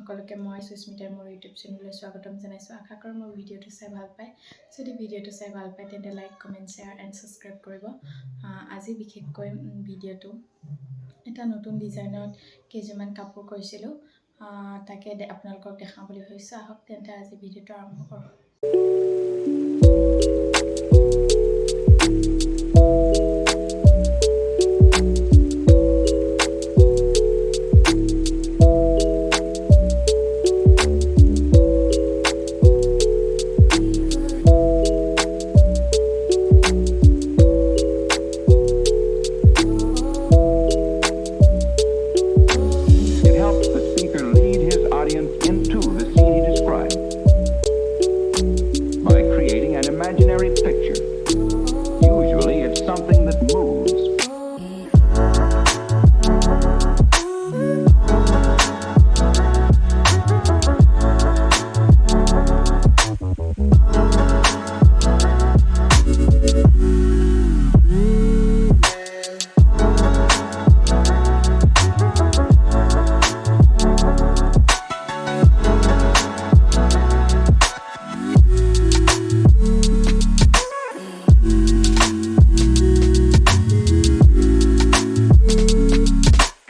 সকলোকে মই সুস্মিতাৰ মোৰ ইউটিউব চেনেললৈ স্বাগতম জনাইছোঁ। আশা কৰোঁ মোৰ ভিডিঅ'টো চাই ভাল পায়। যদি ভিডিঅ'টো চাই ভাল পায় তেন্তে like, comment, share and subscribe কৰিব। আজি বিশেষকৈ ভিডিঅ'টো এটা নতুন ডিজাইনত কেইযোৰমান কাপোৰ কৰিছিলোঁ, তাকে আপোনালোকক দেখাওঁ বুলি ভাবিছোঁ। আহক তেন্তে আজি ভিডিঅ'টো আৰম্ভ কৰোঁ। Into the scene he described by creating an imaginary picture. Usually it's something that moves.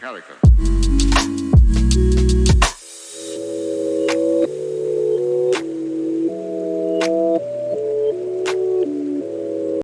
Calico.